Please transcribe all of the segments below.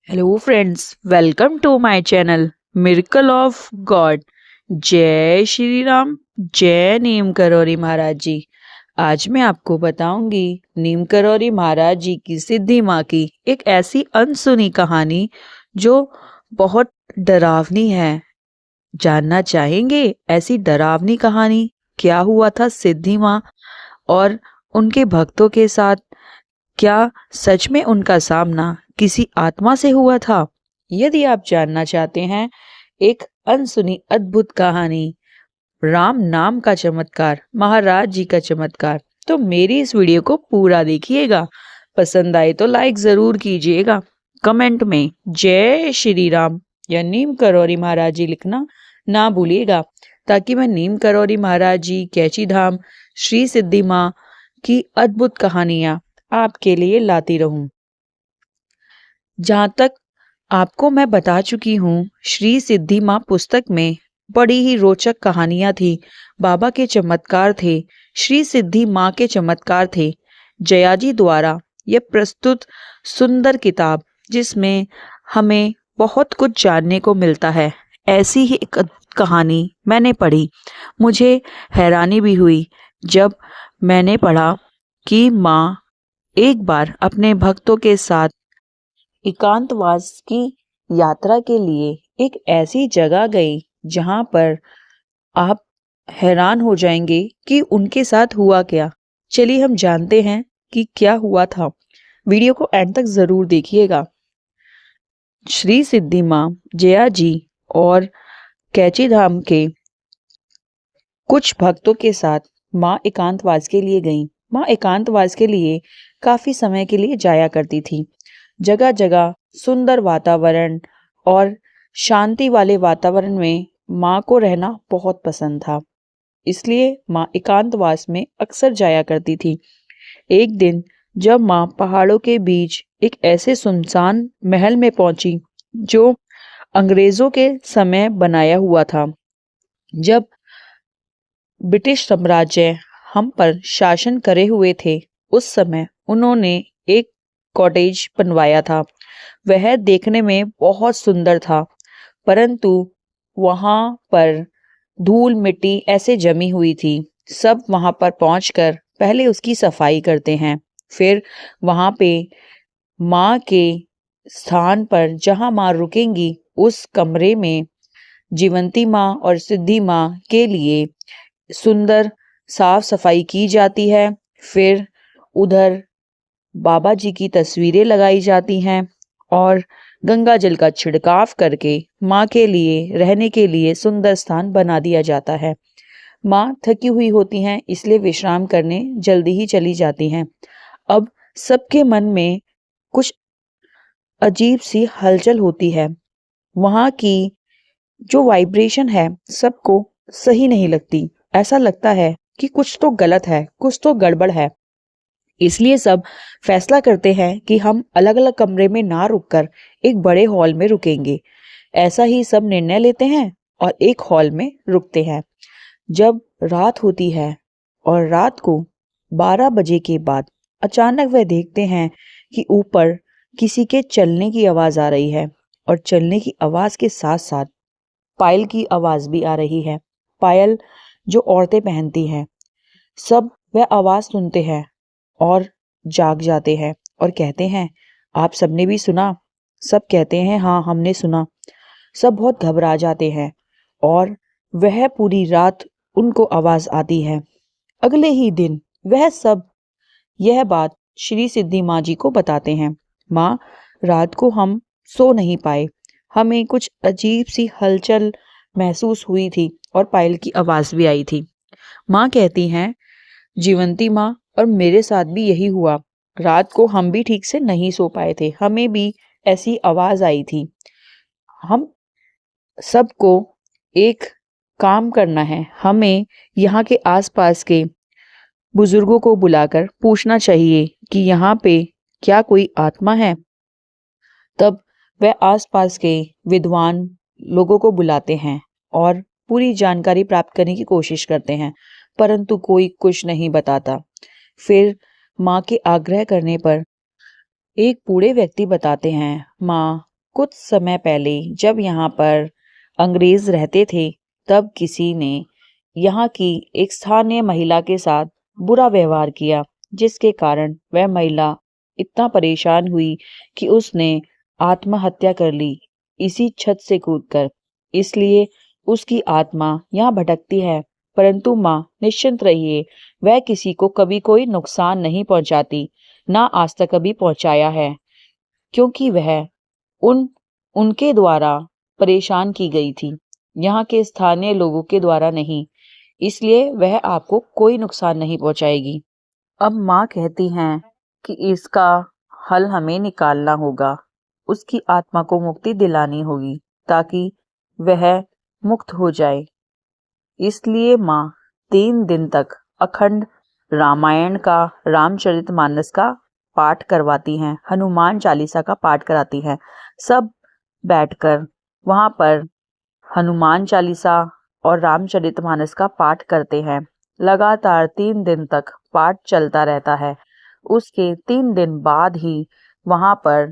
Hello friends, welcome to my channel miracle of God. जय श्री राम, जय नीम करौरी महाराज जी। आज मैं आपको बताऊंगी नीम करौरी महाराज जी की सिद्धि माँ की एक ऐसी अनसुनी कहानी जो बहुत डरावनी है। जानना चाहेंगे ऐसी डरावनी कहानी क्या हुआ था सिद्धि माँ और उनके भक्तों के साथ? क्या सच में उनका सामना किसी आत्मा से हुआ था? यदि आप जानना चाहते हैं एक अनसुनी अद्भुत कहानी, राम नाम का चमत्कार, महाराज जी का चमत्कार, तो मेरी इस वीडियो को पूरा देखिएगा। पसंद आए तो लाइक जरूर कीजिएगा। कमेंट में जय श्री राम या नीम करौरी महाराज जी लिखना ना भूलिएगा, ताकि मैं नीम करौरी महाराज जी, कैची धाम, श्री सिद्धि माँ की अद्भुत कहानियां आपके लिए लाती रहूं। जहां तक आपको मैं बता चुकी हूँ, श्री सिद्धि माँ पुस्तक में बड़ी ही रोचक कहानियां थी। बाबा के चमत्कार थे, श्री सिद्धि माँ के चमत्कार थे। जयाजी द्वारा यह प्रस्तुत सुंदर किताब, जिसमें हमें बहुत कुछ जानने को मिलता है। ऐसी ही एक कहानी मैंने पढ़ी। मुझे हैरानी भी हुई जब मैंने पढ़ा कि माँ एक बार अपने भक्तों के साथ एकांतवास की यात्रा के लिए एक ऐसी जगह गई जहां पर आप हैरान हो जाएंगे कि उनके साथ हुआ क्या। चलिए हम जानते हैं कि क्या हुआ था। वीडियो को एंड तक जरूर देखिएगा। श्री सिद्धि माँ, जया जी और कैची धाम के कुछ भक्तों के साथ माँ एकांतवास के लिए गईं। माँ एकांतवास के लिए काफी समय के लिए जाया करती थी। जगह जगह सुंदर वातावरण और शांति वाले वातावरण में माँ को रहना बहुत पसंद था, इसलिए माँ एकांतवास में अक्सर जाया करती थी। एक दिन जब माँ पहाड़ों के बीच एक ऐसे सुनसान महल में पहुंची जो अंग्रेजों के समय बनाया हुआ था। जब ब्रिटिश साम्राज्य हम पर शासन करे हुए थे, उस समय उन्होंने एक कॉटेज बनवाया था। वह देखने में बहुत सुंदर था, परंतु वहां पर धूल मिट्टी ऐसे जमी हुई थी। सब वहां पर पहुंचकर पहले उसकी सफाई करते हैं, फिर वहां पे माँ के स्थान पर जहां माँ रुकेंगी उस कमरे में जीवंती माँ और सिद्धि माँ के लिए सुंदर साफ सफाई की जाती है। फिर उधर बाबा जी की तस्वीरें लगाई जाती हैं और गंगा जल का छिड़काव करके माँ के लिए रहने के लिए सुंदर स्थान बना दिया जाता है। माँ थकी हुई होती हैं, इसलिए विश्राम करने जल्दी ही चली जाती हैं। अब सबके मन में कुछ अजीब सी हलचल होती है। वहाँ की जो वाइब्रेशन है सबको सही नहीं लगती। ऐसा लगता है कि कुछ तो गलत है, कुछ तो गड़बड़ है। इसलिए सब फैसला करते हैं कि हम अलग अलग कमरे में ना रुककर एक बड़े हॉल में रुकेंगे। ऐसा ही सब निर्णय लेते हैं और एक हॉल में रुकते हैं। जब रात होती है और रात को 12 बजे के बाद अचानक वह देखते हैं कि ऊपर किसी के चलने की आवाज आ रही है, और चलने की आवाज के साथ साथ पायल की आवाज भी आ रही है। पायल जो औरतें पहनती हैं। सब वह आवाज सुनते हैं और जाग जाते हैं और कहते हैं, आप सबने भी सुना? सब कहते हैं, हाँ हमने सुना। सब बहुत घबरा जाते हैं और वह पूरी रात उनको आवाज आती है। अगले ही दिन वह सब यह बात श्री सिद्धि माँ जी को बताते हैं। माँ, रात को हम सो नहीं पाए, हमें कुछ अजीब सी हलचल महसूस हुई थी और पायल की आवाज भी आई थी। माँ कहती हैं, जीवंती माँ, और मेरे साथ भी यही हुआ। रात को हम भी ठीक से नहीं सो पाए थे, हमें भी ऐसी आवाज आई थी। हम सबको एक काम करना है, हमें यहाँ के आसपास के बुजुर्गों को बुलाकर पूछना चाहिए कि यहाँ पे क्या कोई आत्मा है। तब वह आसपास के विद्वान लोगों को बुलाते हैं और पूरी जानकारी प्राप्त करने की कोशिश करते हैं, परंतु कोई कुछ नहीं बताता। फिर माँ के आग्रह करने पर एक बूढ़े व्यक्ति बताते हैं, माँ, कुछ समय पहले जब यहाँ पर अंग्रेज रहते थे, तब किसी ने यहाँ की एक स्थानीय महिला के साथ बुरा व्यवहार किया, जिसके कारण वह महिला इतना परेशान हुई कि उसने आत्महत्या कर ली, इसी छत से कूदकर। इसलिए उसकी आत्मा यहाँ भटकती है। परंतु माँ निश्चिंत रहिए, वह किसी को कभी कोई नुकसान नहीं पहुंचाती, ना आज तक कभी पहुंचाया है, क्योंकि वह उनके द्वारा परेशान की गई थी, यहाँ के स्थानीय लोगों के द्वारा नहीं। इसलिए वह आपको कोई नुकसान नहीं पहुंचाएगी। अब माँ कहती हैं कि इसका हल हमें निकालना होगा, उसकी आत्मा को मुक्ति दिलानी होगी ताकि वह मुक्त हो जाए। इसलिए माँ 3 दिन तक अखंड रामायण का, रामचरितमानस का पाठ करवाती हैं, हनुमान चालीसा का पाठ कराती हैं। सब बैठकर वहाँ पर हनुमान चालीसा और रामचरितमानस का पाठ करते हैं। लगातार 3 दिन तक पाठ चलता रहता है। उसके 3 दिन बाद ही वहाँ पर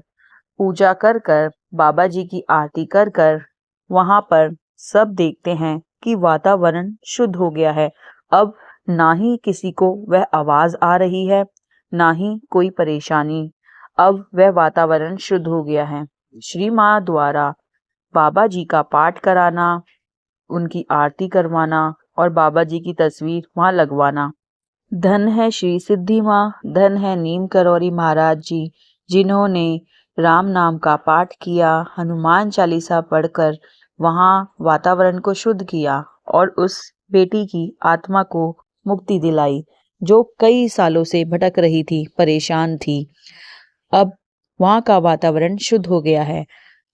पूजा कर कर, बाबा जी की आरती कर कर, वहाँ पर सब देखते हैं कि वातावरण शुद्ध हो गया है। अब ना ही किसी को वह आवाज आ रही है, ना ही कोई परेशानी। अब वह वातावरण शुद्ध हो गया है। श्री माँ द्वारा बाबा जी का पाठ कराना, उनकी आरती करवाना और बाबा जी की तस्वीर वहाँ लगवाना। धन है श्री सिद्धि माँ, धन है नीम करौरी महाराज जी, जिन्होंने राम नाम का पाठ किया, हनुमान चालीसा पढ़कर वहाँ वातावरण को शुद्ध किया और उस बेटी की आत्मा को मुक्ति दिलाई, जो कई सालों से भटक रही थी, परेशान थी। अब वहाँ का वातावरण शुद्ध हो गया है।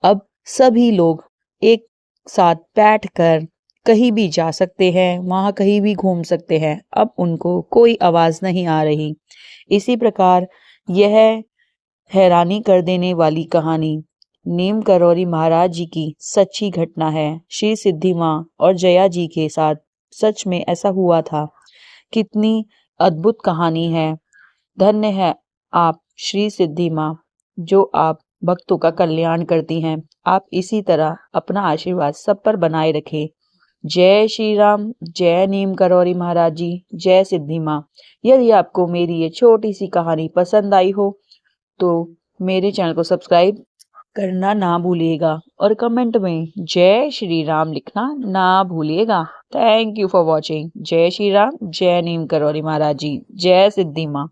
अब सभी लोग एक साथ बैठकर कहीं भी जा सकते हैं, वहाँ कहीं भी घूम सकते हैं। अब उनको कोई आवाज नहीं आ रही। इसी प्रकार यह हैरानी कर देने वाली कहानी नीम करौरी महाराज जी की सच्ची घटना है। श्री सिद्धि माँ और जया जी के साथ सच में ऐसा हुआ था। कितनी अद्भुत कहानी है। धन्य है आप श्री सिद्धि माँ, जो आप भक्तों का कल्याण करती हैं। आप इसी तरह अपना आशीर्वाद सब पर बनाए रखें। जय श्री राम, जय नीम करौरी महाराज जी, जय सिद्धि माँ। यदि आपको मेरी ये छोटी सी कहानी पसंद आई हो तो मेरे चैनल को सब्सक्राइब करना ना भूलिएगा और कमेंट में जय श्री राम लिखना ना भूलिएगा। Thank you for watching. जय श्री राम, जय नीम करौरी महाराज जी, जय सिद्धि माँ।